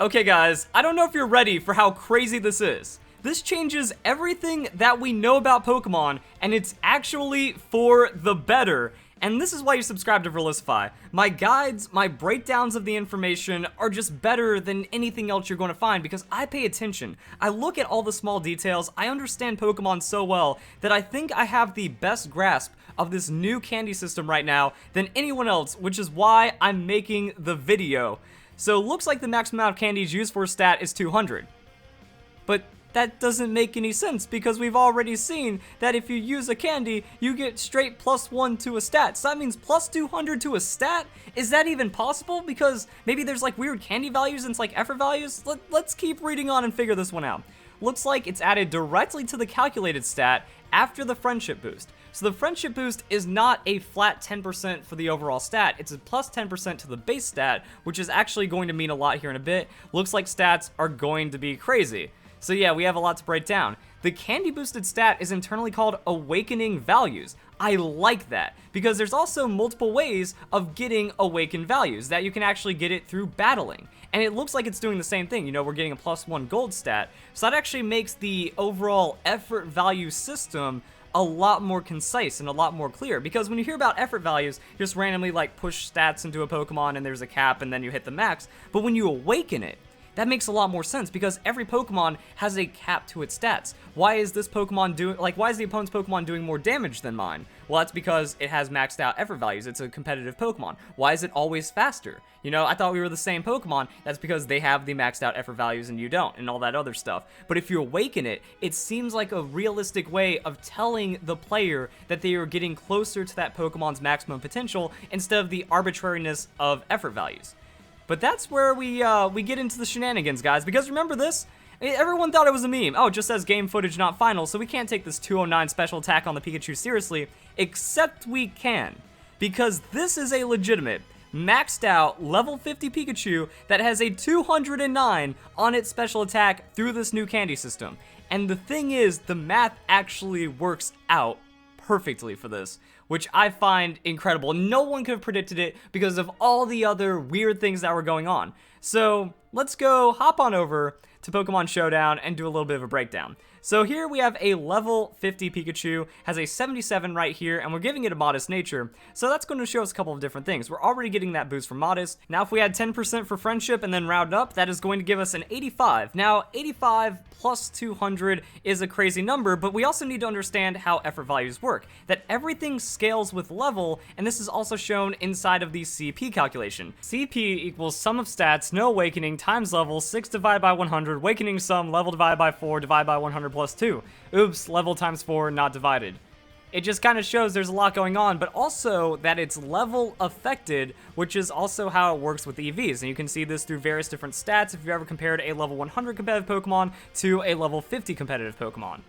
Okay guys, I don't know if you're ready for how crazy this is. This changes everything that we know about Pokemon, and it's actually for the better. And this is why you subscribe to Verlisify. My guides, my breakdowns of the information are just better than anything else you're going to find because I pay attention. I look at all the small details, I understand Pokemon so well that I think I have the best grasp of this new candy system right now than anyone else, which is why I'm making the video. So looks like the maximum amount of candies used for a stat is 200. But that doesn't make any sense because we've already seen that if you use a candy, you get straight +1 to a stat. So that means plus 200 to a stat? Is that even possible? Because maybe there's like weird candy values and it's like effort values? Let's keep reading on and figure this one out. Looks like it's added directly to the calculated stat after the friendship boost. So the friendship boost is not a flat 10% for the overall stat, it's a plus 10% to the base stat, which is actually going to mean a lot here in a bit. Looks like stats are going to be crazy. So yeah, we have a lot to break down. The candy boosted stat is internally called awakening values. I like that, because there's also multiple ways of getting awakened values, that you can actually get it through battling. And it looks like it's doing the same thing, you know, we're getting a +1 gold stat, so that actually makes the overall effort value system a lot more concise and a lot more clear, because when you hear about effort values, you just randomly like push stats into a Pokemon and there's a cap and then you hit the max, but when you awaken it, that makes a lot more sense because every Pokemon has a cap to its stats. Why is this Pokemon doing, why is the opponent's Pokemon doing more damage than mine? Well, that's because it has maxed out effort values. It's a competitive Pokemon. Why is it always faster? You know, I thought we were the same Pokemon. That's because they have the maxed out effort values and you don't, and all that other stuff. But if you awaken it, it seems like a realistic way of telling the player that they are getting closer to that Pokemon's maximum potential instead of the arbitrariness of effort values. But that's where we get into the shenanigans, guys, because remember this? Everyone thought it was a meme. Oh, it just says game footage not final, so we can't take this 209 special attack on the Pikachu seriously, except we can, because this is a legitimate, maxed out, level 50 Pikachu that has a 209 on its special attack through this new candy system. And the thing is, the math actually works out perfectly for this, which I find incredible. No one could have predicted it because of all the other weird things that were going on. So let's go hop on over to Pokemon Showdown and do a little bit of a breakdown. So here we have a level 50 Pikachu, has a 77 right here, and we're giving it a modest nature. So that's going to show us a couple of different things. We're already getting that boost for modest. Now if we add 10% for friendship and then round up, that is going to give us an 85. Now 85 plus 200 is a crazy number, but we also need to understand how effort values work. That everything scales with level, and this is also shown inside of the CP calculation. CP equals sum of stats, no awakening, times level, 6 divided by 100, awakening sum, level divided by 4, divided by 100 plus 2. Oops, level times 4, not divided. It just kind of shows there's a lot going on, but also that it's level affected, which is also how it works with EVs. And you can see this through various different stats if you've ever compared a level 100 competitive Pokemon to a level 50 competitive Pokemon.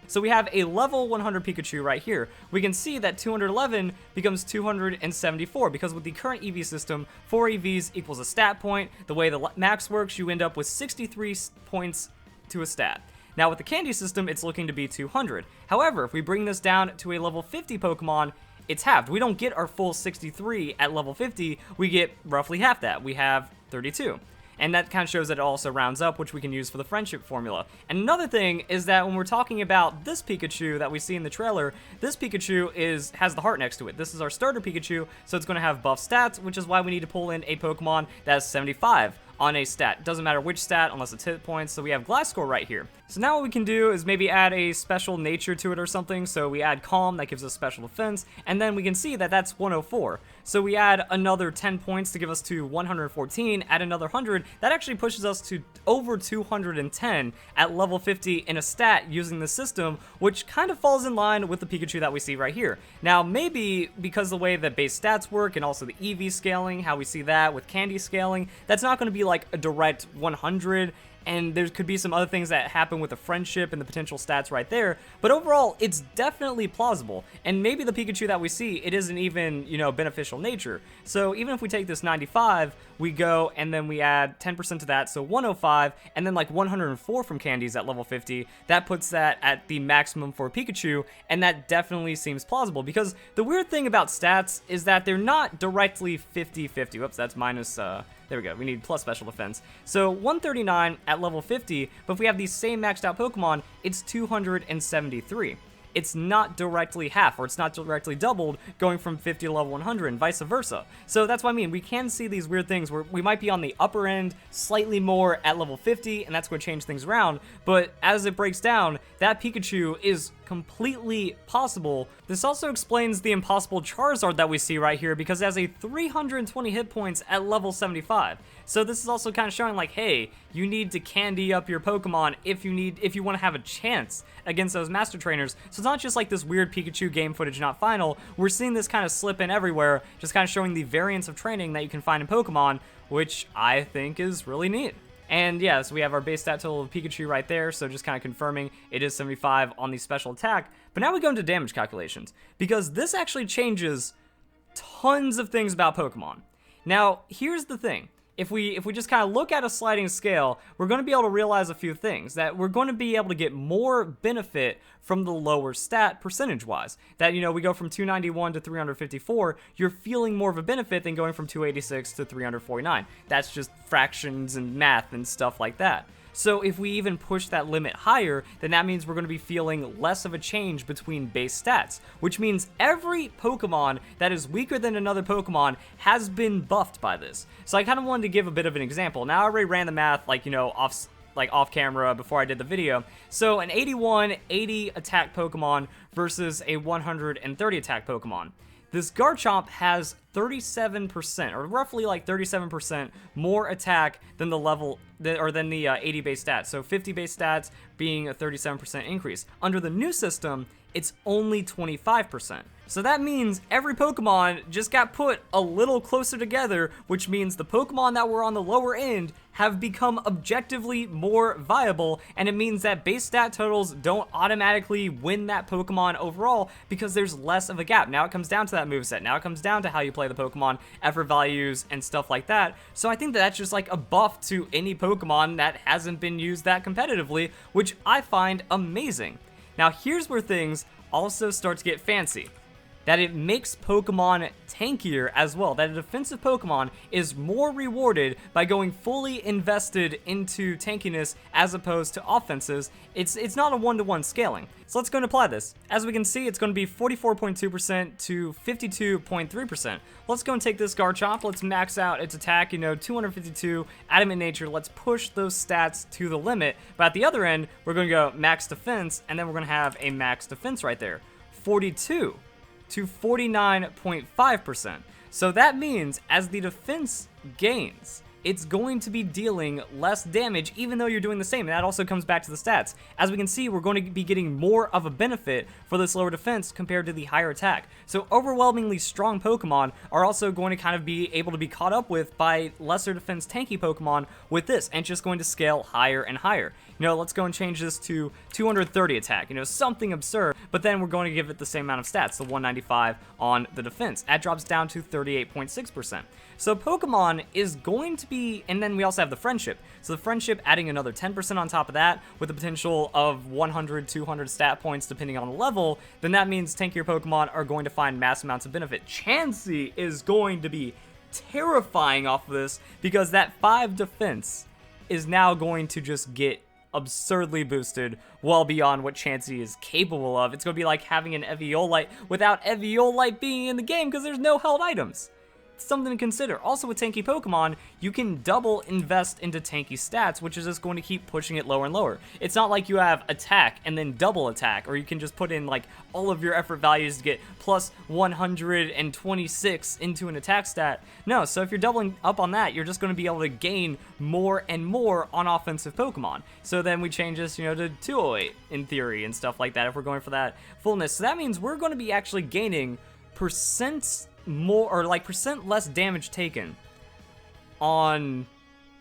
So we have a level 100 Pikachu right here. We can see that 211 becomes 274 because with the current EV system, 4 EVs equals a stat point. The way the max works, you end up with 63 points to a stat. Now with the candy system, it's looking to be 200. However, if we bring this down to a level 50 Pokemon, it's halved. We don't get our full 63 at level 50, we get roughly half that. We have 32. And that kind of shows that it also rounds up, which we can use for the friendship formula. And another thing is that when we're talking about this Pikachu that we see in the trailer, this Pikachu has the heart next to it. This is our starter Pikachu, so it's going to have buff stats, which is why we need to pull in a Pokemon that has 75 on a stat. Doesn't matter which stat unless it's hit points, so we have Gliscor right here. So now what we can do is maybe add a special nature to it or something, so we add Calm, that gives us special defense, and then we can see that that's 104. So we add another 10 points to give us to 114, add another 100, that actually pushes us to over 210 at level 50 in a stat using the system, which kind of falls in line with the Pikachu that we see right here. Now maybe because the way that base stats work and also the EV scaling, how we see that with candy scaling, that's not going to be like a direct 100, and there could be some other things that happen with the friendship and the potential stats right there, but overall, it's definitely plausible, and maybe the Pikachu that we see, it isn't even, you know, beneficial nature. So even if we take this 95, we go and then we add 10% to that, so 105, and then like 104 from candies at level 50, that puts that at the maximum for Pikachu, and that definitely seems plausible, because the weird thing about stats is that they're not directly 50-50. Whoops, that's minus, there we go, we need plus special defense. So 139 at level 50, but if we have these same maxed out Pokemon, it's 273. It's not directly half, or it's not directly doubled, going from 50 to level 100 and vice versa. So that's what I mean, we can see these weird things where we might be on the upper end, slightly more at level 50, and that's going to change things around, but as it breaks down, that Pikachu is completely possible. This also explains the impossible Charizard that we see right here, because it has a 320 hit points at level 75. So this is also kind of showing like, hey, you need to candy up your Pokemon if you want to have a chance against those Master Trainers. So it's not just like this weird Pikachu game footage not final. We're seeing this kind of slip in everywhere, just kind of showing the variance of training that you can find in Pokemon, which I think is really neat. And yeah, so we have our base stat total of Pikachu right there, so just kind of confirming it is 75 on the special attack. But now we go into damage calculations, because this actually changes tons of things about Pokemon. Now, here's the thing. If we just kind of look at a sliding scale, we're going to be able to realize a few things. That we're going to be able to get more benefit from the lower stat percentage-wise. That, you know, we go from 291 to 354, you're feeling more of a benefit than going from 286 to 349. That's just fractions and math and stuff like that. So if we even push that limit higher, then that means we're going to be feeling less of a change between base stats, which means every Pokemon that is weaker than another Pokemon has been buffed by this. So I kind of wanted to give a bit of an example. Now I already ran the math, like, you know, off camera before I did the video. So an 81, 80 attack Pokemon versus a 130 attack Pokemon. This Garchomp has 37%, or roughly like 37% more attack than the 80 base stats. So 50 base stats being a 37% increase. Under the new system, it's only 25%. So that means every Pokemon just got put a little closer together, which means the Pokemon that were on the lower end have become objectively more viable, and it means that base stat totals don't automatically win that Pokemon overall because there's less of a gap. Now it comes down to that moveset. Now it comes down to how you play the Pokemon, effort values, and stuff like that. So I think that that's just like a buff to any Pokemon that hasn't been used that competitively, which I find amazing. Now here's where things also start to get fancy. That it makes Pokemon tankier as well. That a defensive Pokemon is more rewarded by going fully invested into tankiness as opposed to offenses. It's not a one-to-one scaling. So let's go and apply this. As we can see, it's going to be 44.2% to 52.3%. Let's go and take this Garchomp. Let's max out its attack, you know, 252, Adamant Nature. Let's push those stats to the limit. But at the other end, we're going to go max defense, and then we're going to have a max defense right there. 42. To 49.5%. So that means as the defense gains, it's going to be dealing less damage even though you're doing the same, and that also comes back to the stats. As we can see, we're going to be getting more of a benefit for this lower defense compared to the higher attack. So overwhelmingly strong Pokemon are also going to kind of be able to be caught up with by lesser defense tanky Pokemon with this, and it's just going to scale higher and higher. You know, let's go and change this to 230 attack, you know, something absurd, but then we're going to give it the same amount of stats, the 195 on the defense. That drops down to 38.6%. So Pokemon is going to be, and then we also have the Friendship. So the Friendship adding another 10% on top of that with the potential of 100, 200 stat points depending on the level, then that means tankier Pokemon are going to find mass amounts of benefit. Chansey is going to be terrifying off of this because that 5 defense is now going to just get absurdly boosted well beyond what Chansey is capable of. It's going to be like having an Eviolite without Eviolite being in the game because there's no held items. Something to consider. Also with tanky Pokemon, you can double invest into tanky stats, which is just going to keep pushing it lower and lower. It's not like you have attack and then double attack, or you can just put in like all of your effort values to get plus 126 into an attack stat. No, so if you're doubling up on that, you're just going to be able to gain more and more on offensive Pokemon. So then we change this, you know, to 208 in theory and stuff like that if we're going for that fullness. So that means we're going to be actually gaining percents more, or like percent less damage taken on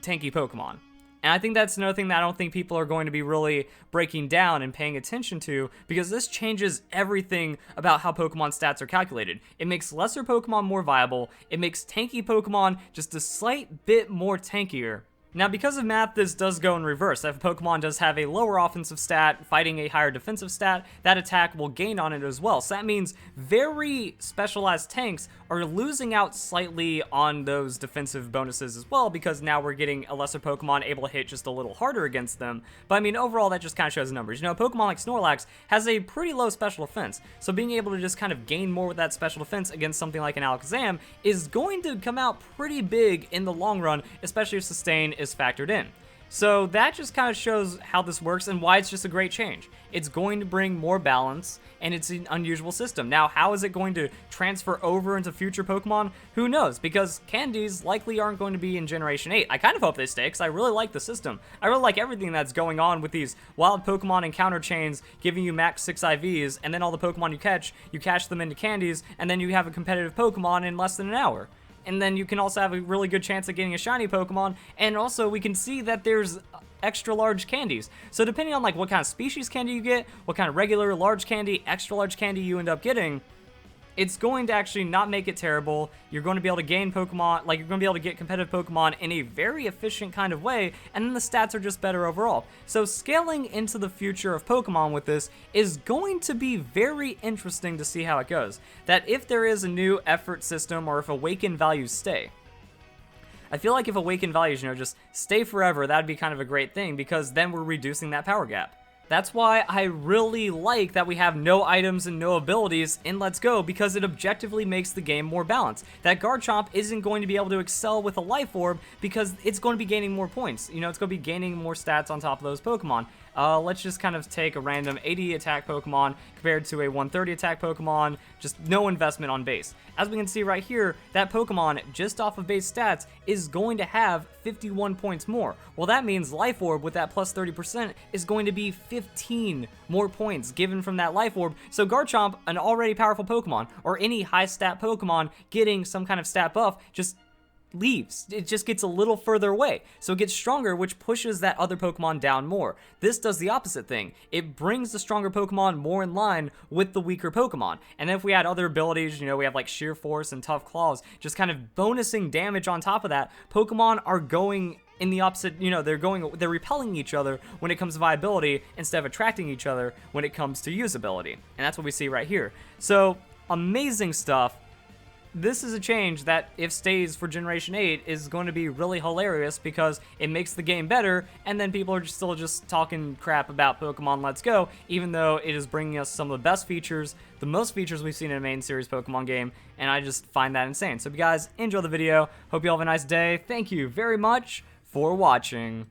tanky Pokemon. And I think that's another thing that I don't think people are going to be really breaking down and paying attention to, because this changes everything about how Pokemon stats are calculated. It makes lesser Pokemon more viable. It makes tanky Pokemon just a slight bit more tankier. Now, because of math, this does go in reverse. If a Pokemon does have a lower offensive stat, fighting a higher defensive stat, that attack will gain on it as well. So that means very specialized tanks are losing out slightly on those defensive bonuses as well, because now we're getting a lesser Pokemon able to hit just a little harder against them. But I mean, overall, that just kind of shows the numbers. You know, a Pokemon like Snorlax has a pretty low special defense, so being able to just kind of gain more with that special defense against something like an Alakazam is going to come out pretty big in the long run, especially if Sustain is factored in. So that just kind of shows how this works and why it's just a great change. It's going to bring more balance, and it's an unusual system. Now, how is it going to transfer over into future Pokemon? Who knows, because candies likely aren't going to be in Generation 8. I kind of hope they stay, because I really like the system. I really like everything that's going on with these wild Pokemon encounter chains giving you max 6 IVs, and then all the Pokemon you catch them into candies, and then you have a competitive Pokemon in less than an hour. And then you can also have a really good chance of getting a shiny Pokemon, and also we can see that there's extra large candies. So depending on like what kind of species candy you get, what kind of regular large candy, extra large candy you end up getting, it's going to actually not make it terrible. You're going to be able to gain Pokemon, like you're going to be able to get competitive Pokemon in a very efficient kind of way, and then the stats are just better overall. So scaling into the future of Pokemon with this is going to be very interesting to see how it goes. That if there is a new effort system, or if awakened values stay. I feel like if awakened values, you know, just stay forever, that'd be kind of a great thing, because then we're reducing that power gap. That's why I really like that we have no items and no abilities in Let's Go, because it objectively makes the game more balanced. That Garchomp isn't going to be able to excel with a Life Orb because it's going to be gaining more points. You know, it's going to be gaining more stats on top of those Pokemon. Let's just kind of take a random 80 attack Pokemon compared to a 130 attack Pokemon, just no investment on base. As we can see right here, that Pokemon, just off of base stats, is going to have 51 points more. Well, that means Life Orb with that plus 30% is going to be 15 more points given from that Life Orb. So Garchomp, an already powerful Pokemon, or any high stat Pokemon getting some kind of stat buff, just leaves. It just gets a little further away. So it gets stronger, which pushes that other Pokemon down more. This does the opposite thing. It brings the stronger Pokemon more in line with the weaker Pokemon. And then if we add other abilities, you know, we have like Sheer Force and Tough Claws, just kind of bonusing damage on top of that, Pokemon are going in the opposite, you know, they're repelling each other when it comes to viability instead of attracting each other when it comes to usability. And that's what we see right here. So, amazing stuff. This is a change that, if stays for Generation 8, is going to be really hilarious because it makes the game better, and then people are still just talking crap about Pokemon Let's Go, even though it is bringing us some of the best features, the most features we've seen in a main series Pokemon game, and I just find that insane. So if you guys enjoy the video, hope you all have a nice day. Thank you very much for watching.